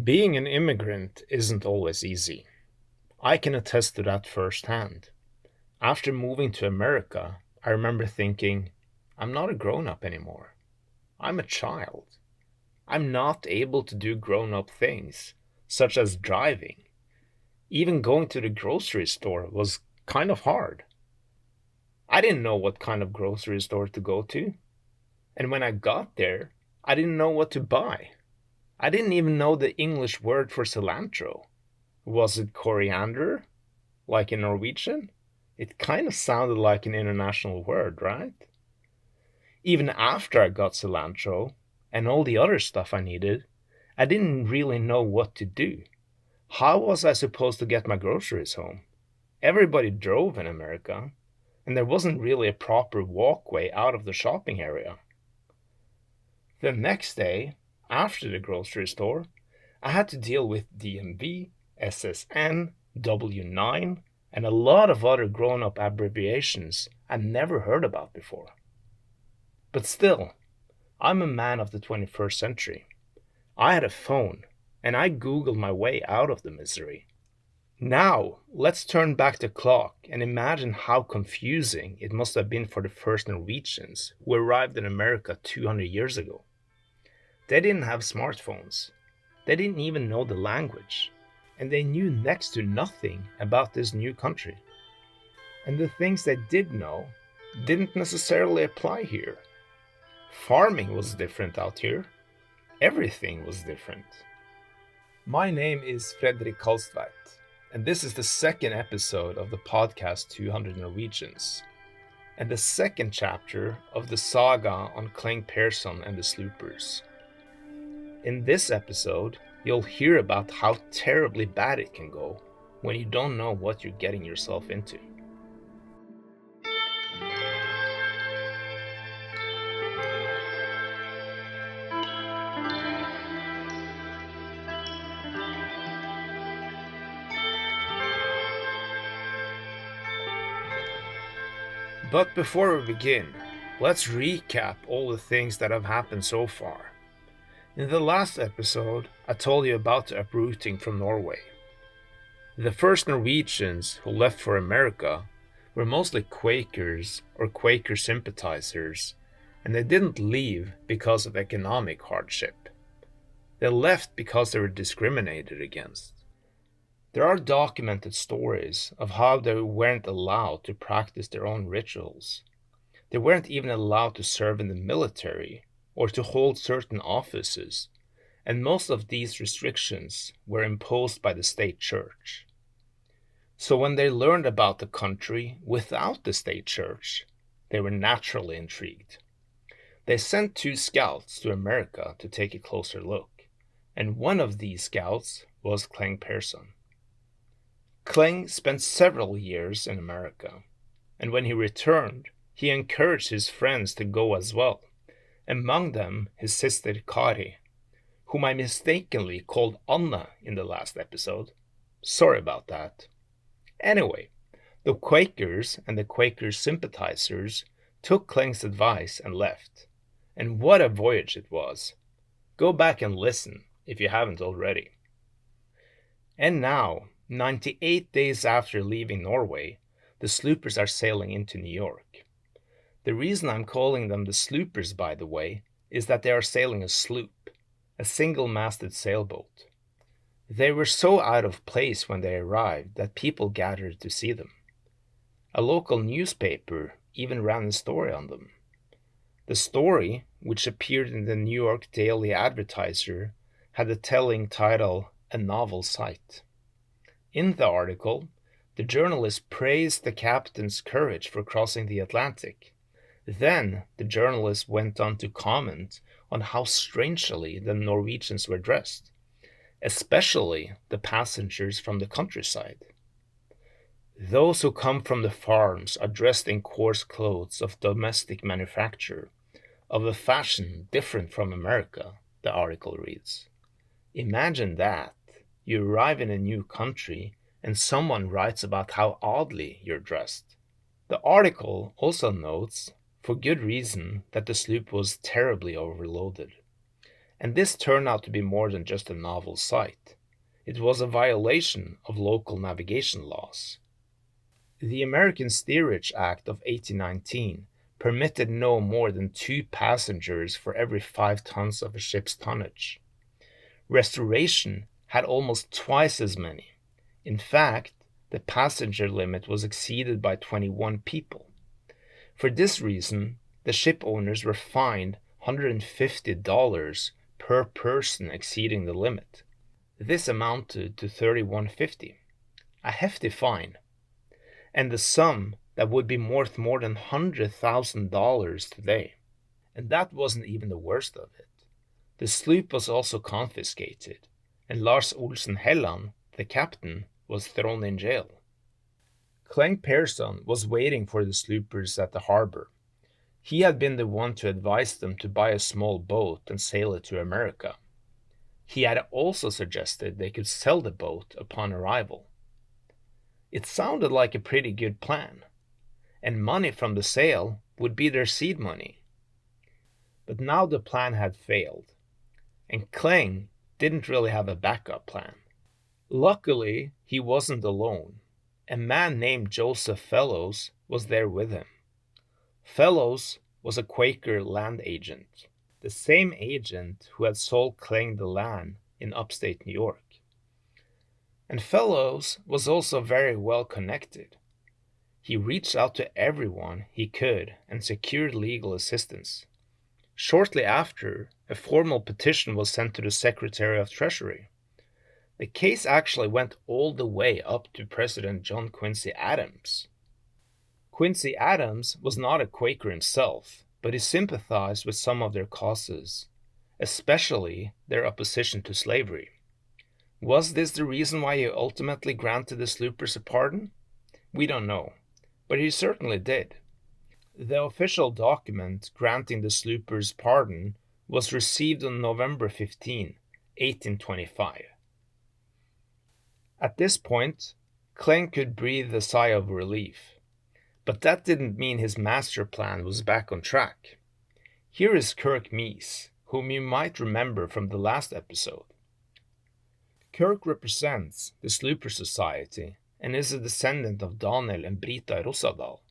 Being an immigrant isn't always easy. I can attest to that firsthand. After moving to America, I remember thinking, I'm not a grown up anymore. I'm a child. I'm not able to do grown up things, such as driving. Even going to the grocery store was kind of hard. I didn't know what kind of grocery store to go to. And when I got there, I didn't know what to buy. I didn't even know the English word for cilantro. Was it coriander? Like in Norwegian? It kind of sounded like an international word, right? Even after I got cilantro and all the other stuff I needed, I didn't really know what to do. How was I supposed to get my groceries home? Everybody drove in America, and there wasn't really a proper walkway out of the shopping area. The next day, after the grocery store, I had to deal with DMV, SSN, W9, and a lot of other grown-up abbreviations I'd never heard about before. But still, I'm a man of the 21st century. I had a phone, and I Googled my way out of the misery. Now, let's turn back the clock and imagine how confusing it must have been for the first Norwegians who arrived in America 200 years ago. They didn't have smartphones. They didn't even know the language. And they knew next to nothing about this new country. And the things they did know didn't necessarily apply here. Farming was different out here. Everything was different. My name is Fredrik Kalstveit, and this is the second episode of the podcast 200 Norwegians, and the second chapter of the saga on Cleng Peerson and the Sloopers. In this episode, you'll hear about how terribly bad it can go when you don't know what you're getting yourself into. But before we begin, let's recap all the things that have happened so far. In the last episode, I told you about the uprooting from Norway. The first Norwegians who left for America were mostly Quakers or Quaker sympathizers, and they didn't leave because of economic hardship. They left because they were discriminated against. There are documented stories of how they weren't allowed to practice their own rituals. They weren't even allowed to serve in the military or to hold certain offices, and most of these restrictions were imposed by the state church. So when they learned about the country without the state church, they were naturally intrigued. They sent 2 scouts to America to take a closer look, and one of these scouts was Cleng Peerson. Cleng spent several years in America, and when he returned, he encouraged his friends to go as well, among them his sister Kari, whom I mistakenly called Anna in the last episode. Sorry about that. Anyway, the Quakers and the Quaker sympathizers took Kleng's advice and left. And what a voyage it was. Go back and listen if you haven't already. And now, 98 days after leaving Norway, the Sloopers are sailing into New York. The reason I'm calling them the Sloopers, by the way, is that they are sailing a sloop, a single-masted sailboat. They were so out of place when they arrived that people gathered to see them. A local newspaper even ran a story on them. The story, which appeared in the New York Daily Advertiser, had the telling title, "A Novel Sight." In the article, the journalist praised the captain's courage for crossing the Atlantic. Then the journalist went on to comment on how strangely the Norwegians were dressed, especially the passengers from the countryside. Those who come from the farms are dressed in coarse clothes of domestic manufacture, of a fashion different from America, the article reads. Imagine that. You arrive in a new country and someone writes about how oddly you're dressed. The article also notes, for good reason, that the sloop was terribly overloaded. And this turned out to be more than just a novel sight. It was a violation of local navigation laws. The American Steerage Act of 1819 permitted no more than 2 passengers for every 5 tons of a ship's tonnage. Restoration had almost twice as many. In fact, the passenger limit was exceeded by 21 people. For this reason, the ship owners were fined $150 per person exceeding the limit. This amounted to $31.50, a hefty fine, and the sum that would be worth more than $100,000 today. And that wasn't even the worst of it. The sloop was also confiscated, and Lars Olsen Helland, the captain, was thrown in jail. Cleng Peerson was waiting for the sloopers at the harbor. He had been the one to advise them to buy a small boat and sail it to America. He had also suggested they could sell the boat upon arrival. It sounded like a pretty good plan, and money from the sale would be their seed money. But now the plan had failed, and Cleng didn't really have a backup plan. Luckily, he wasn't alone. A man named Joseph Fellows was there with him. Fellows was a Quaker land agent, the same agent who had sold Cleng the land in upstate New York. And Fellows was also very well connected. He reached out to everyone he could and secured legal assistance. Shortly after, a formal petition was sent to the Secretary of Treasury. The case actually went all the way up to President John Quincy Adams. Quincy Adams was not a Quaker himself, but he sympathized with some of their causes, especially their opposition to slavery. Was this the reason why he ultimately granted the sloopers a pardon? We don't know, but he certainly did. The official document granting the sloopers pardon was received on November 15, 1825. At this point, Cleng could breathe a sigh of relief, but that didn't mean his master plan was back on track. Here is Kirk Meese, whom you might remember from the last episode. Kirk represents the Slooper Society and is a descendant of Daniel and Brita Rossadal,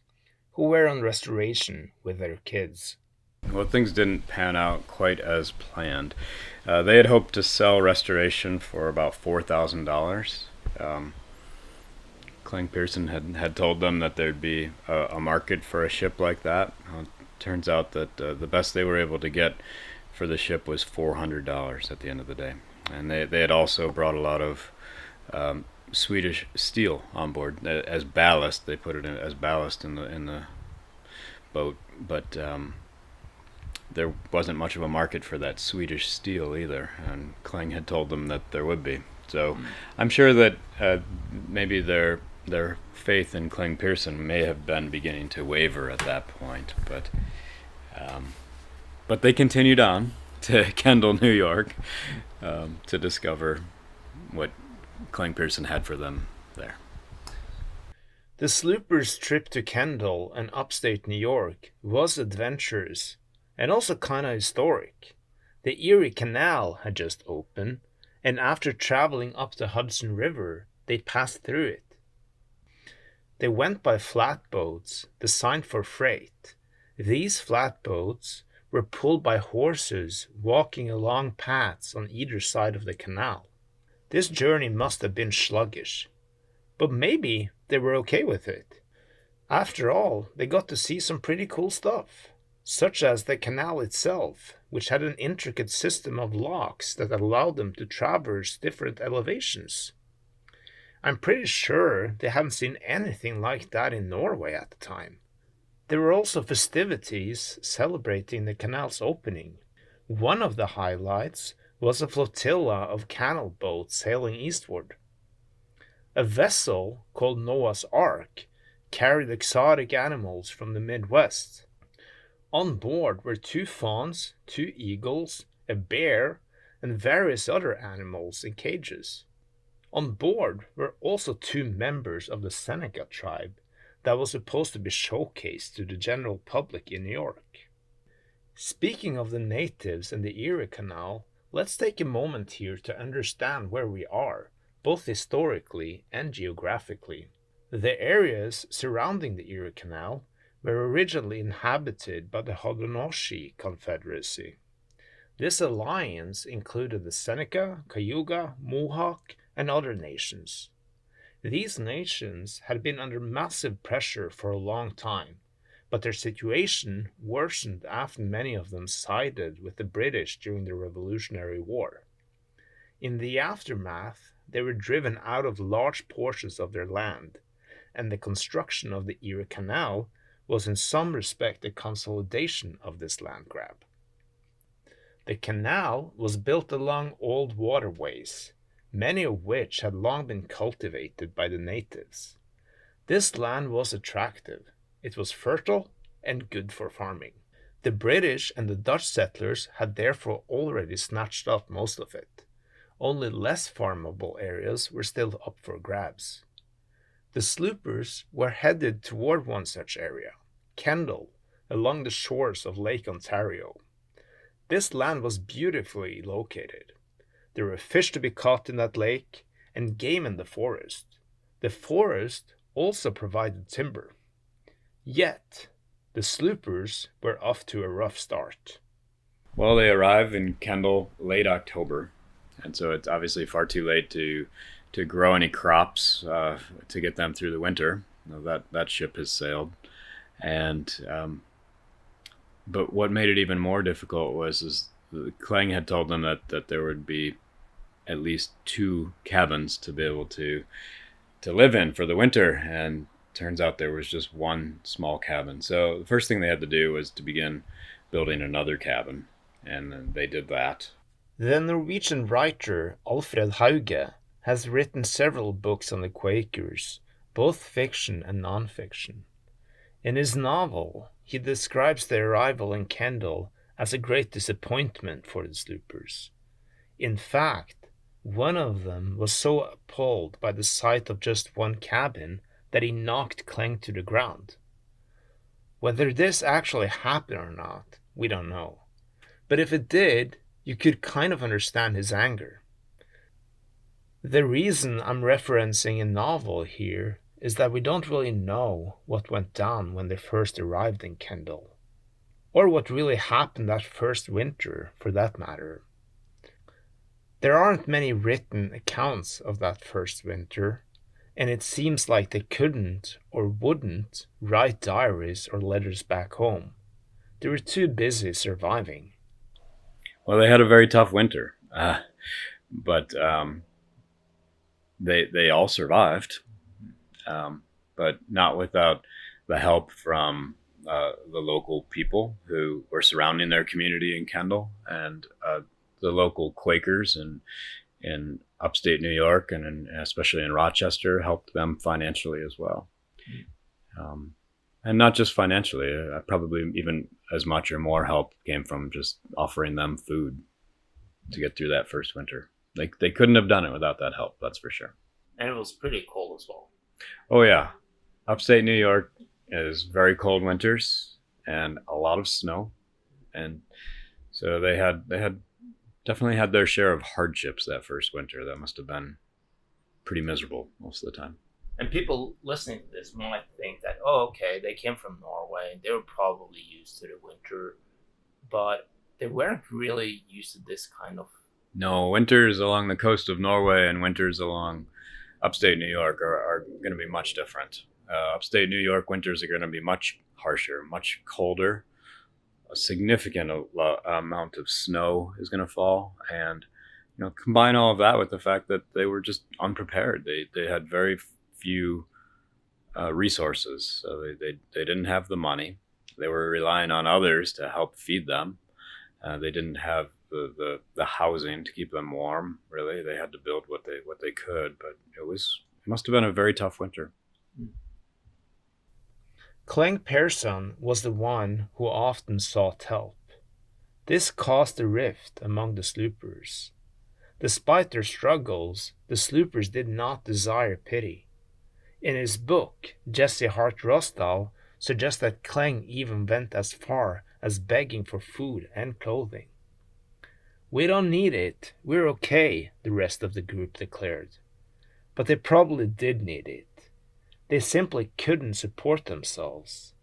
who were on restoration with their kids. Well, things didn't pan out quite as planned. They had hoped to sell restoration for about $4,000. Cleng Peerson had told them that there'd be a market for a ship like that. Turns out that the best they were able to get for the ship was $400 at the end of the day. And they had also brought a lot of Swedish steel on board as ballast. They put it in as ballast in the boat, but there wasn't much of a market for that Swedish steel either, and Cleng had told them that there would be. So I'm sure that maybe their faith in Cleng Peerson may have been beginning to waver at that point, but they continued on to Kendall, New York, to discover what Cleng Peerson had for them there. The sloopers' trip to Kendall and upstate New York was adventurous and also kind of historic. The Erie Canal had just opened, and after traveling up the Hudson River, they passed through it. They went by flatboats designed for freight. These flatboats were pulled by horses walking along paths on either side of the canal. This journey must have been sluggish, but maybe they were okay with it. After all, they got to see some pretty cool stuff, such as the canal itself, which had an intricate system of locks that allowed them to traverse different elevations. I'm pretty sure they hadn't seen anything like that in Norway at the time. There were also festivities celebrating the canal's opening. One of the highlights was a flotilla of canal boats sailing eastward. A vessel called Noah's Ark carried exotic animals from the Midwest. On board were 2 fawns, 2 eagles, a bear, and various other animals in cages. On board were also 2 members of the Seneca tribe that was supposed to be showcased to the general public in New York. Speaking of the natives and the Erie Canal, Let's take a moment here to understand where we are, both historically and geographically. The areas surrounding the Erie Canal were originally inhabited by the Haudenosaunee Confederacy. This alliance included the Seneca, Cayuga, Mohawk, and other nations. These nations had been under massive pressure for a long time, but their situation worsened after many of them sided with the British during the Revolutionary War. In the aftermath, they were driven out of large portions of their land, and the construction of the Erie Canal was in some respect a consolidation of this land grab. The canal was built along old waterways, many of which had long been cultivated by the natives. This land was attractive, it was fertile and good for farming. The British and the Dutch settlers had therefore already snatched up most of it. Only less farmable areas were still up for grabs. The Sloopers were headed toward one such area, Kendall, along the shores of Lake Ontario. This land was beautifully located. There were fish to be caught in that lake and game in the forest. The forest also provided timber. Yet, the Sloopers were off to a rough start. Well, they arrive in Kendall late October, and so it's obviously far too late to grow any crops to get them through the winter. That ship has sailed, and but what made it even more difficult was Cleng had told them that there would be at least 2 cabins to be able to live in for the winter, and turns out there was just one small cabin. So the first thing they had to do was to begin building another cabin, and then they did that. The Norwegian writer Alfred Hauge has written several books on the Quakers, both fiction and non-fiction. In his novel, he describes their arrival in Kendall as a great disappointment for the Sloopers. In fact, one of them was so appalled by the sight of just one cabin that he knocked Cleng to the ground. Whether this actually happened or not, we don't know. But if it did, you could kind of understand his anger. The reason I'm referencing a novel here is that we don't really know what went down when they first arrived in Kendall, or what really happened that first winter, for that matter. There aren't many written accounts of that first winter, and it seems like they couldn't or wouldn't write diaries or letters back home. They were too busy surviving. Well, they had a very tough winter, but they all survived, but not without the help from the local people who were surrounding their community in Kendall, and the local Quakers in upstate New York and especially in Rochester helped them financially as well. And not just financially, probably even as much or more help came from just offering them food to get through that first winter. They couldn't have done it without that help, that's for sure. And it was pretty cold as well. Oh yeah, upstate New York is very cold winters and a lot of snow, and so they had definitely had their share of hardships that first winter. That must have been pretty miserable most of the time. And people listening to this might think that, oh, okay, they came from Norway. They were probably used to the winter, but they weren't really used to this kind of... No, winters along the coast of Norway and winters along upstate New York are going to be much different. Upstate New York winters are going to be much harsher, much colder. A significant amount of snow is going to fall, and combine all of that with the fact that they were just unprepared. They had very few resources, so they didn't have the money. They were relying on others to help feed them. They didn't have the housing to keep them warm. Really, they had to build what they could, but it must have been a very tough winter. Cleng Peerson was the one who often sought help. This caused a rift among the Sloopers. Despite their struggles, the Sloopers did not desire pity. In his book, Jesse Hart Rosdahl suggests that Cleng even went as far as begging for food and clothing. "We don't need it, we're okay," the rest of the group declared. But they probably did need it. They simply couldn't support themselves.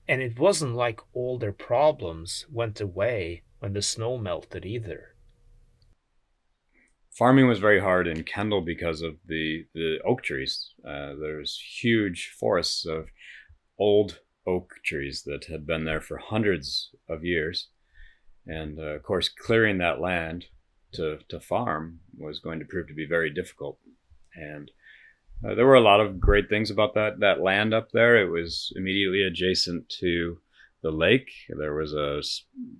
And it wasn't like all their problems went away when the snow melted either. Farming was very hard in Kendall because of the oak trees. There's huge forests of old oak trees that had been there for hundreds of years. And of course, clearing that land to farm was going to prove to be very difficult. And there were a lot of great things about that land up there. It was immediately adjacent to the lake. There was a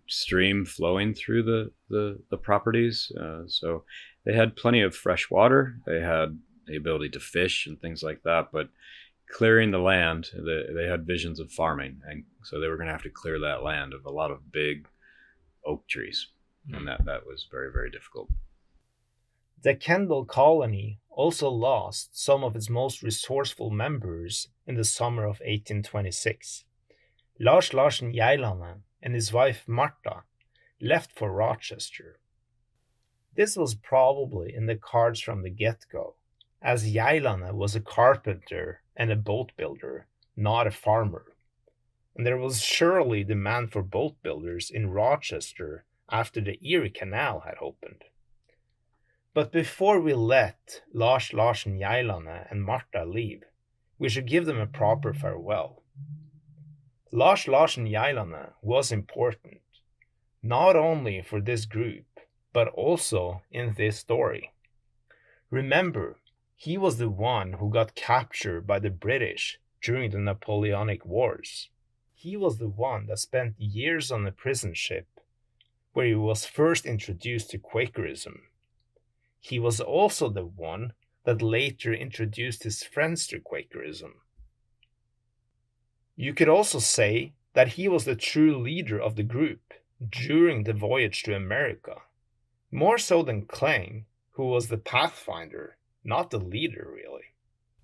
stream flowing through the properties, so they had plenty of fresh water. They had the ability to fish and things like that. But clearing the land, they had visions of farming, and so they were going to have to clear that land of a lot of big oak trees, and that was very, very difficult. The Kendall colony also lost some of its most resourceful members in the summer of 1826. Lars Larsen Geilane and his wife Martha left for Rochester. This was probably in the cards from the get-go, as Geilane was a carpenter and a boat builder, not a farmer. And there was surely demand for boat builders in Rochester after the Erie Canal had opened. But before we let Lars Larsen Geilane and Martha leave, we should give them a proper farewell. Lars Larsen Geilane was important, not only for this group, but also in this story. Remember, he was the one who got captured by the British during the Napoleonic Wars. He was the one that spent years on a prison ship, where he was first introduced to Quakerism. He was also the one that later introduced his friends to Quakerism. You could also say that he was the true leader of the group during the voyage to America, more so than Cleng, who was the pathfinder, not the leader really.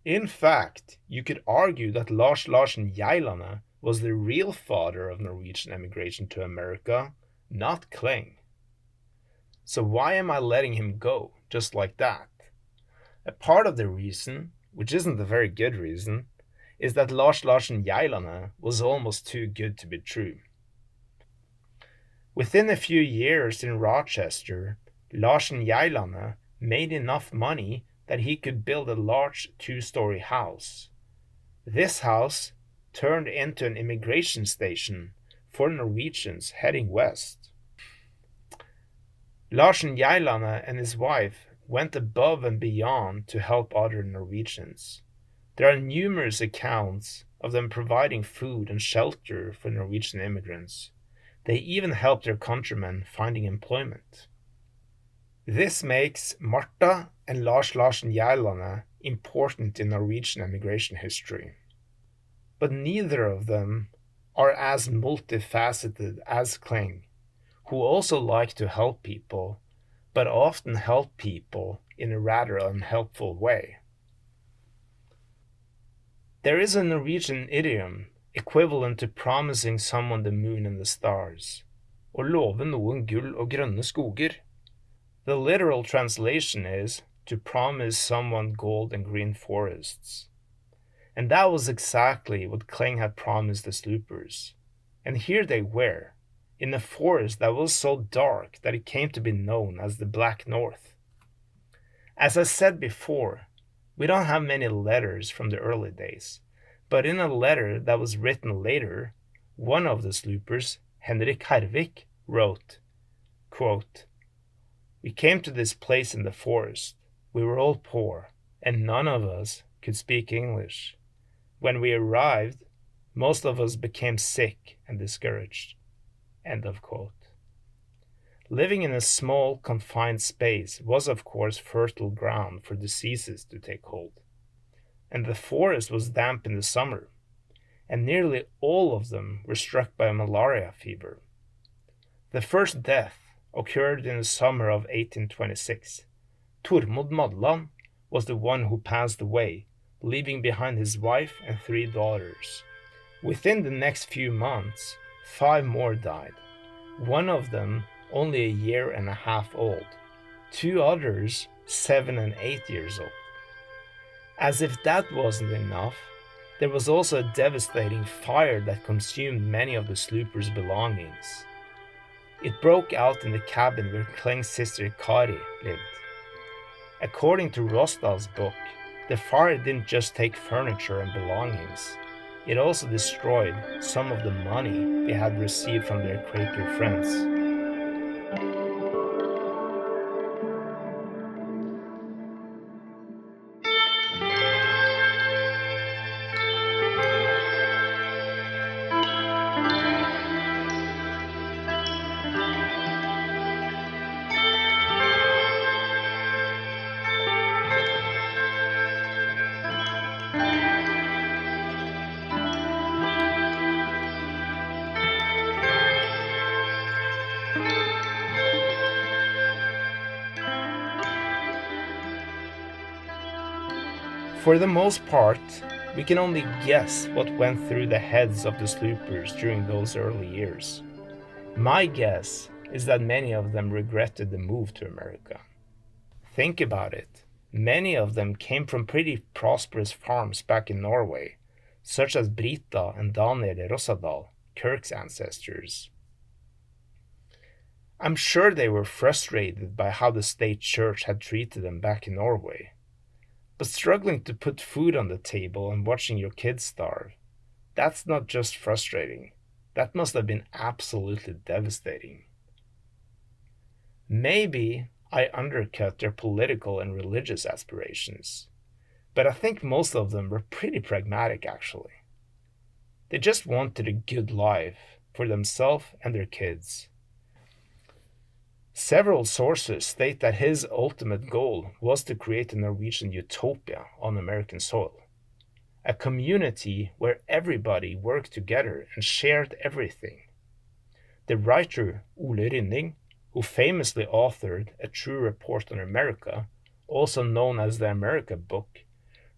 In fact, you could argue that Lars Larsen Geilane was the real father of Norwegian emigration to America, not Cleng. So why am I letting him go just like that? A part of the reason, which isn't a very good reason, is that Lars Larsen Geilane was almost too good to be true. Within a few years in Rochester, Larsen Geilane made enough money that he could build a large two-story house. This house turned into an immigration station for Norwegians heading west. Larsen Geilane and his wife went above and beyond to help other Norwegians. There are numerous accounts of them providing food and shelter for Norwegian immigrants. They even helped their countrymen finding employment. This makes Martha and Lars Larsen Geilane important in Norwegian immigration history. But neither of them are as multifaceted as Cleng, who also like to help people, but often help people in a rather unhelpful way. There is a Norwegian idiom equivalent to promising someone the moon and the stars, å love noen gull og grønne skoger. The literal translation is to promise someone gold and green forests. And that was exactly what Cleng had promised the Sloopers. And here they were, in a forest that was so dark that it came to be known as the Black North. As I said before, we don't have many letters from the early days, but in a letter that was written later, one of the Sloopers, Henrik Hervik, wrote, quote, "We came to this place in the forest. We were all poor, and none of us could speak English. When we arrived, most of us became sick and discouraged." End of quote. Living in a small, confined space was of course fertile ground for diseases to take hold. And the forest was damp in the summer, and nearly all of them were struck by malaria fever. The first death occurred in the summer of 1826. Tormod Madland was the one who passed away, leaving behind his wife and 3 daughters. Within the next few months, 5 more died. One of them only a year and a half old. 2 others 7 and 8 years old. As if that wasn't enough, there was also a devastating fire that consumed many of the Sloopers' belongings. It broke out in the cabin where Cleng's sister Kari lived. According to Rosdal's book, the fire didn't just take furniture and belongings, it also destroyed some of the money they had received from their Quaker friends. For the most part, we can only guess what went through the heads of the Sloopers during those early years. My guess is that many of them regretted the move to America. Think about it. Many of them came from pretty prosperous farms back in Norway, such as Brita and Daniel Rossadal, Kirk's ancestors. I'm sure they were frustrated by how the state church had treated them back in Norway. But struggling to put food on the table and watching your kids starve, that's not just frustrating. That must have been absolutely devastating. Maybe I undercut their political and religious aspirations, but I think most of them were pretty pragmatic actually. They just wanted a good life for themselves and their kids. Several sources state that his ultimate goal was to create a Norwegian utopia on American soil. A community where everybody worked together and shared everything. The writer Ole Rynning, who famously authored A True Report on America, also known as the America Book,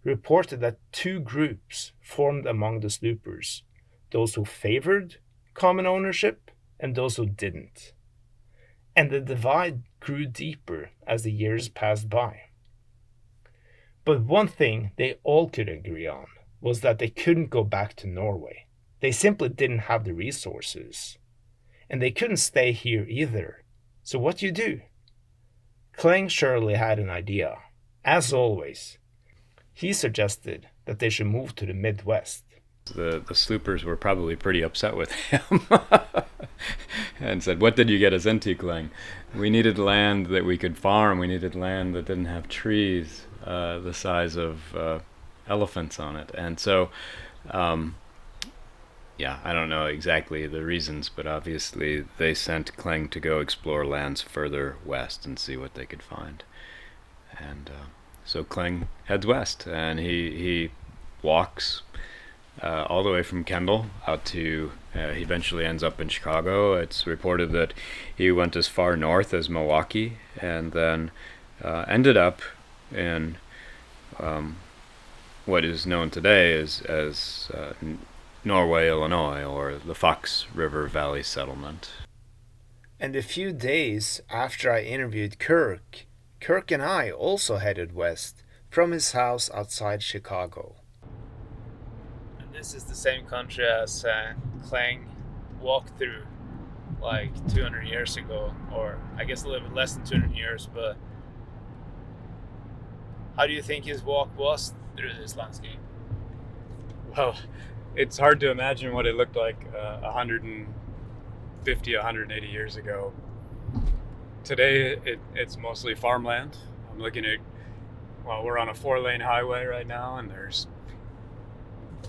reported that 2 groups formed among the Sloopers, those who favored common ownership and those who didn't. And the divide grew deeper as the years passed by. But one thing they all could agree on was that they couldn't go back to Norway. They simply didn't have the resources. And they couldn't stay here either. So what do you do? Cleng surely had an idea. As always, he suggested that they should move to the Midwest. The Sloopers were probably pretty upset with him and said, "What did you get us into, Cleng? We needed land that we could farm. We needed land that didn't have trees the size of elephants on it." And so, yeah, I don't know exactly the reasons, but obviously they sent Cleng to go explore lands further west and see what they could find. And so Cleng heads west, and he walks all the way from Kendall out to, he eventually ends up in Chicago. It's reported that he went as far north as Milwaukee and then ended up in what is known today as Norway, Illinois, or the Fox River Valley Settlement. And a few days after I interviewed Kirk and I also headed west from his house outside Chicago. This is the same country as Cleng walked through like 200 years ago, or I guess a little bit less than 200 years, but how do you think his walk was through this landscape? Well, it's hard to imagine what it looked like 150, 180 years ago. Today, it's mostly farmland. I'm looking at, well, we're on a 4-lane highway right now, and there's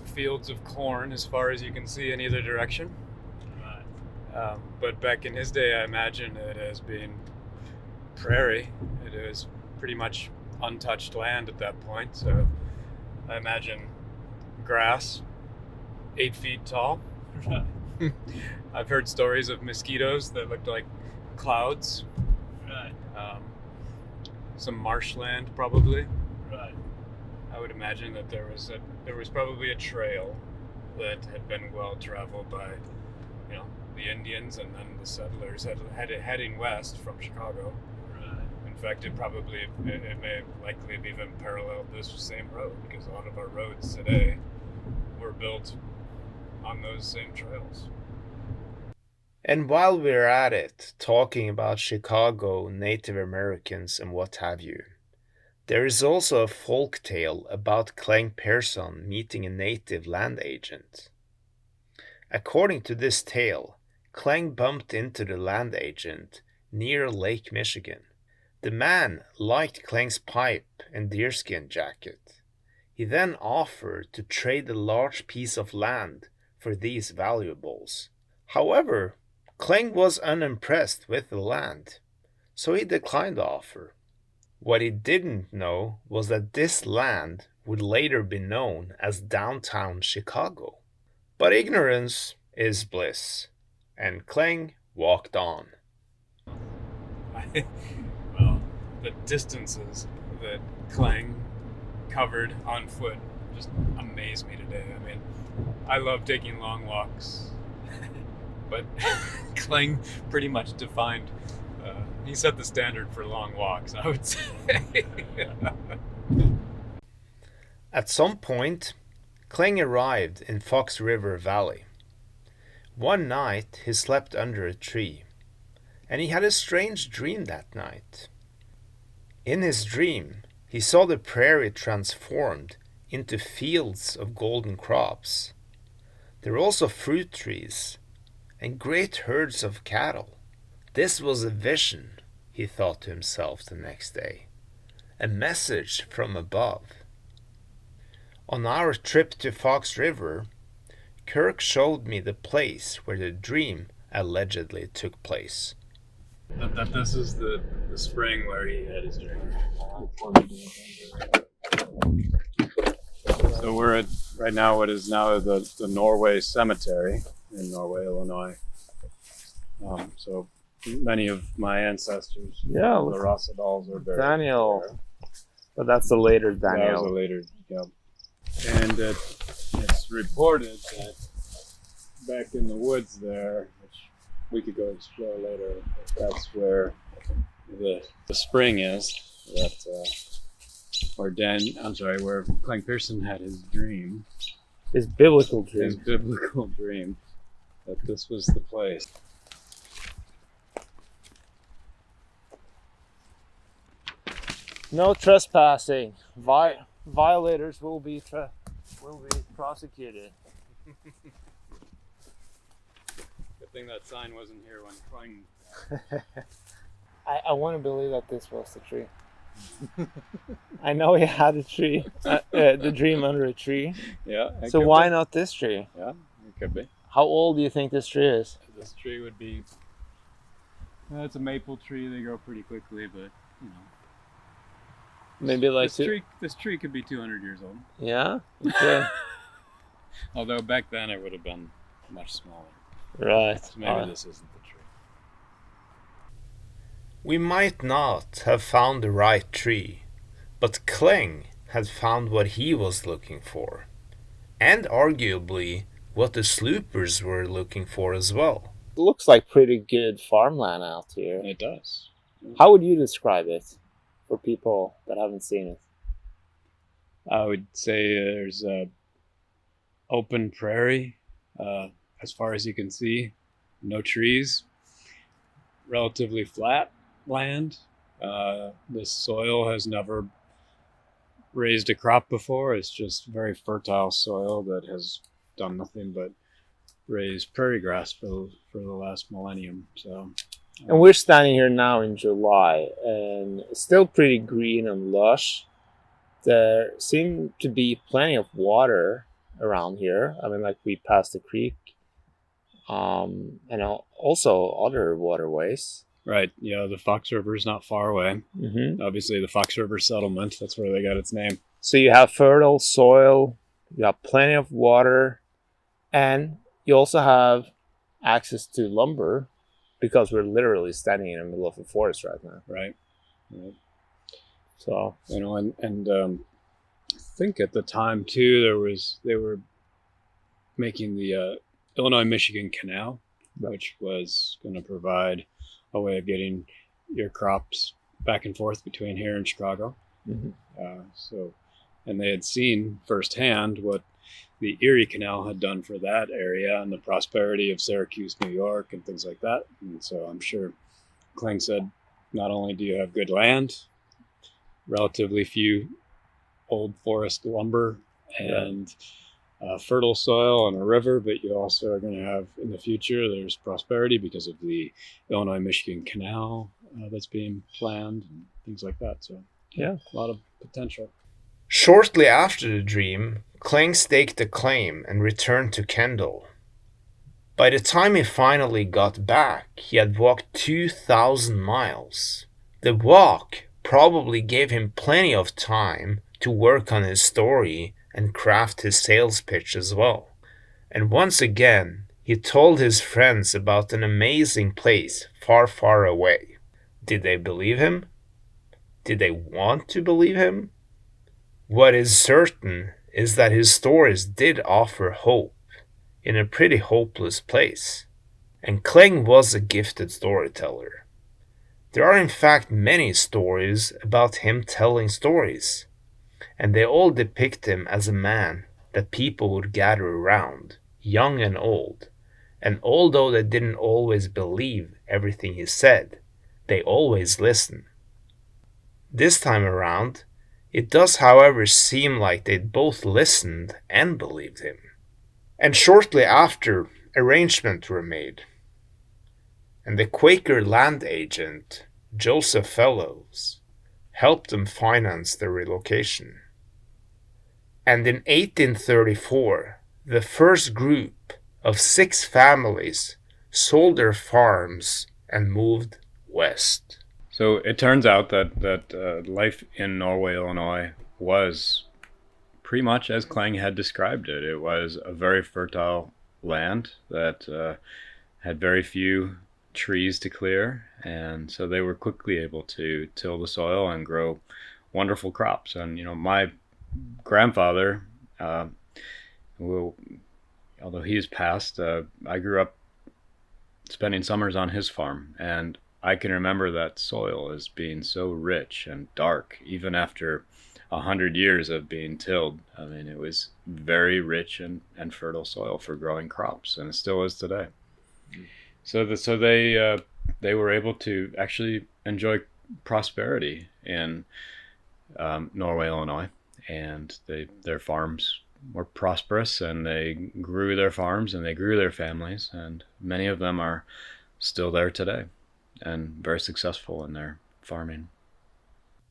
fields of corn as far as you can see in either direction. Right. But back in his day, I imagine it as being prairie. It was pretty much untouched land at that point. So I imagine grass, 8 feet tall. Right. I've heard stories of mosquitoes that looked like clouds. Right. Some marshland, probably. Right. I would imagine that there was probably a trail that had been well traveled by, the the Indians and then the settlers heading west from Chicago. In fact, it may likely have even paralleled this same road, because a lot of our roads today were built on those same trails. And while we're at it, talking about Chicago, Native Americans, and what have you, there is also a folk tale about Cleng Peerson meeting a native land agent. According to this tale, Cleng bumped into the land agent near Lake Michigan. The man liked Cleng's pipe and deerskin jacket. He then offered to trade a large piece of land for these valuables. However, Cleng was unimpressed with the land, so he declined the offer. What he didn't know was that this land would later be known as downtown Chicago. But ignorance is bliss, and Cleng walked on. Well, the distances that Cleng covered on foot just amaze me today. I mean, I love taking long walks, but Cleng pretty much defined, he set the standard for long walks, I would say. At some point, Cleng arrived in Fox River Valley. One night he slept under a tree, and he had a strange dream that night. In his dream, he saw the prairie transformed into fields of golden crops. There were also fruit trees and great herds of cattle. This was a vision, he thought to himself the next day. A message from above. On our trip to Fox River, Kirk showed me the place where the dream allegedly took place. That this is the spring where he had his dream. So we're at right now what is now the Norway Cemetery in Norway, Illinois. So many of my ancestors, the Rossadals, are buried Daniel. there. But that's a later That was a later, yeah. And it's reported that back in the woods there, which we could go explore later, that's where the spring is, where Cleng Peerson had his dream. His biblical dream. His biblical dream that this was the place. No trespassing. Violators will be prosecuted. Good thing that sign wasn't here when Cleng. I want to believe that this was the tree. I know he had a tree, the dream under a tree. Yeah. So why not this tree? Yeah, it could be. How old do you think this tree is? This tree would be. It's a maple tree. They grow pretty quickly, but you know. Maybe like this tree could be 200 years old. Yeah. Okay. Although back then it would have been much smaller. Right. So maybe this isn't the tree. We might not have found the right tree, but Cleng had found what he was looking for, and arguably what the Sloopers were looking for as well. It looks like pretty good farmland out here. It does. How would you describe it for people that haven't seen it? I would say there's a open prairie as far as you can see. No trees. Relatively flat land. The soil has never raised a crop before. It's just very fertile soil that has done nothing but raise prairie grass for the last millennium. So. And we're standing here now in July, and it's still pretty green and lush. There seem to be plenty of water around here. I mean, like we passed the creek, and also other waterways. Right. Yeah, the Fox River is not far away. Mm-hmm. Obviously, the Fox River settlement, that's where they got its name. So you have fertile soil, you have plenty of water, and you also have access to lumber, because we're literally standing in the middle of a forest right now. Right. So, and I think at the time too, they were making the Illinois-Michigan Canal, which was going to provide a way of getting your crops back and forth between here and Chicago. Mm-hmm. And they had seen firsthand what the Erie Canal had done for that area and the prosperity of Syracuse, New York, and things like that. And so I'm sure Cleng said, not only do you have good land, relatively few old forest lumber and fertile soil and a river, but you also are going to have in the future, there's prosperity because of the Illinois-Michigan Canal that's being planned and things like that. So yeah, a lot of potential. Shortly after the dream, Cleng staked a claim and returned to Kendall. By the time he finally got back, he had walked 2,000 miles. The walk probably gave him plenty of time to work on his story and craft his sales pitch as well. And once again, he told his friends about an amazing place far, far away. Did they believe him? Did they want to believe him? What is certain is that his stories did offer hope in a pretty hopeless place. And Cleng was a gifted storyteller. There are in fact many stories about him telling stories, and they all depict him as a man that people would gather around, young and old, and although they didn't always believe everything he said, they always listened. This time around, it does however seem like they'd both listened and believed him. And shortly after, arrangements were made, and the Quaker land agent, Joseph Fellows, helped them finance their relocation. And in 1834, the first group of 6 families sold their farms and moved west. So it turns out that life in Norway, Illinois was pretty much as Cleng had described it. It was a very fertile land that had very few trees to clear, and so they were quickly able to till the soil and grow wonderful crops. And my grandfather, although he's passed, I grew up spending summers on his farm, and I can remember that soil as being so rich and dark, even after 100 years of being tilled. I mean, it was very rich and fertile soil for growing crops, and it still is today. So they were able to actually enjoy prosperity in Norway, Illinois, and their farms were prosperous, and they grew their farms and they grew their families, and many of them are still there today and very successful in their farming.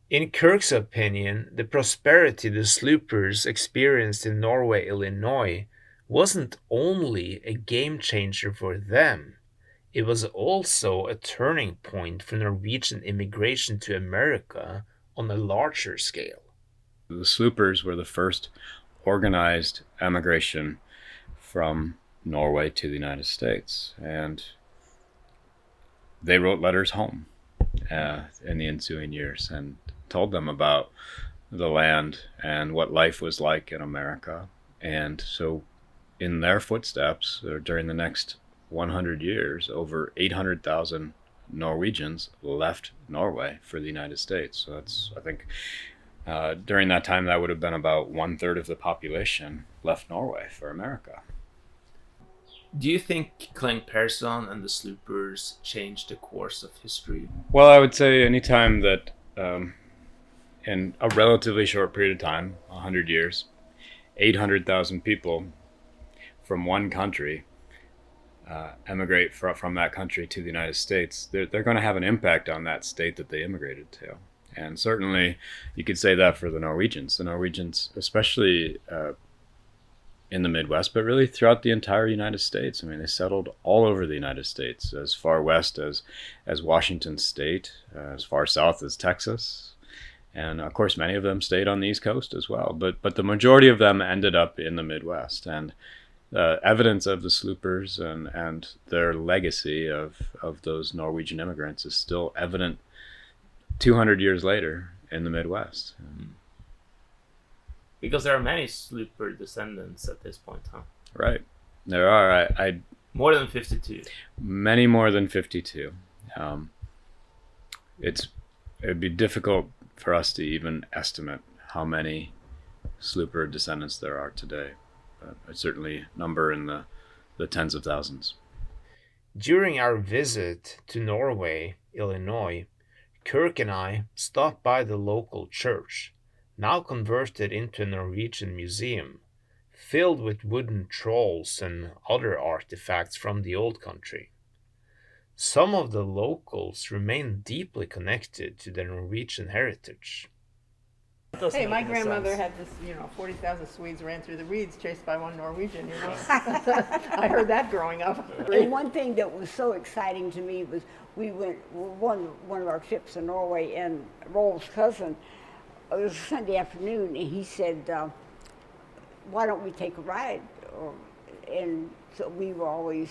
In Kirk's opinion, the prosperity the Sloopers experienced in Norway, Illinois wasn't only a game changer for them, it was also a turning point for Norwegian immigration to America on a larger scale. The Sloopers were the first organized emigration from Norway to the United States, and they wrote letters home in the ensuing years and told them about the land and what life was like in America. And so in their footsteps, during the next 100 years, over 800,000 Norwegians left Norway for the United States. So that's, I think, during that time, that would have been about 1/3 of the population left Norway for America. Do you think Cleng Peerson and the Sloopers changed the course of history? Well, I would say anytime that in a relatively short period of time, 100 years, 800,000 people from one country emigrate from that country to the United States, they're going to have an impact on that state that they immigrated to. And certainly you could say that for the Norwegians. The Norwegians, especially in the Midwest, but really throughout the entire United States. I mean, they settled all over the United States, as far west as Washington State, as far south as Texas. And of course, many of them stayed on the East Coast as well. But the majority of them ended up in the Midwest. And evidence of the Sloopers and their legacy of those Norwegian immigrants is still evident 200 years later in the Midwest. Because there are many Slooper descendants at this point, huh? Right. There are. More than 52. Many more than 52. It'd be difficult for us to even estimate how many Slooper descendants there are today. But certainly number in the tens of thousands. During our visit to Norway, Illinois, Kirk and I stopped by the local church, now converted into a Norwegian museum, filled with wooden trolls and other artifacts from the old country. Some of the locals remain deeply connected to their Norwegian heritage. Hey, my grandmother had this, 40,000 Swedes ran through the reeds chased by one Norwegian, I heard that growing up. And one thing that was so exciting to me was we went one of our trips to Norway, and Rolf's cousin, it was a Sunday afternoon, and he said, why don't we take a ride? And so we were always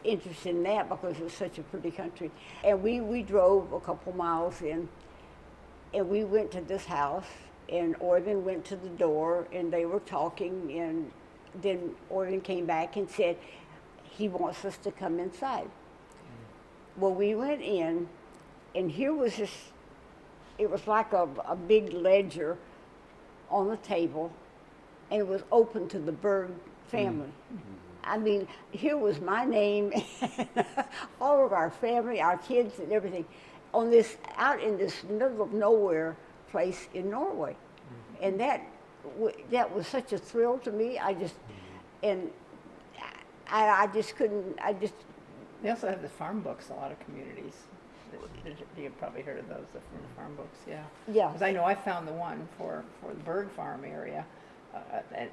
interested in that because it was such a pretty country. And we drove a couple miles in, and we went to this house, and Oyvind went to the door, and they were talking, and then Oyvind came back and said he wants us to come inside. Well, we went in, and here was this, it was like a big ledger on the table, and it was open to the Berg family. I mean, here was my name, all of our family, our kids and everything, on this, out in this middle of nowhere place in Norway. And that was such a thrill to me. I just couldn't. They also have the farm books, a lot of communities. You've probably heard of those, the farm books, yeah. Yeah. Because I know I found the one for the Berg Farm area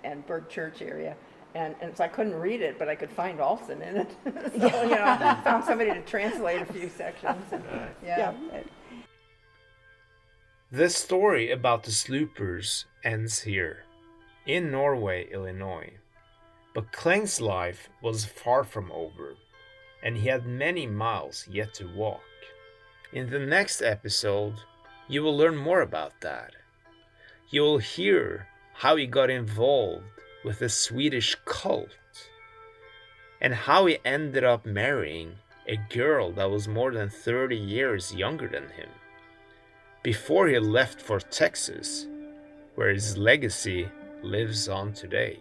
and Berg Church area. And so I couldn't read it, but I could find Olsen in it. So, I found somebody to translate a few sections. And, yeah. The story about the Sloopers ends here, in Norway, Illinois. But Cleng's life was far from over, and he had many miles yet to walk. In the next episode, you will learn more about that. You will hear how he got involved with a Swedish cult, and how he ended up marrying a girl that was more than 30 years younger than him, before he left for Texas, where his legacy lives on today.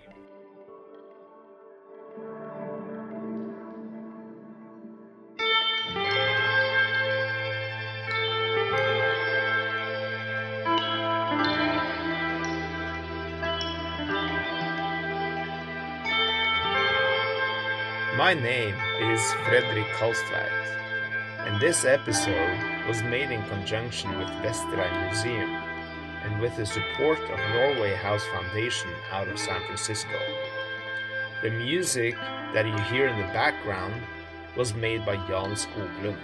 My name is Fredrik Kalstveit, and this episode was made in conjunction with Vesterheim Museum and with the support of Norway House Foundation out of San Francisco. The music that you hear in the background was made by Jan Skoglund.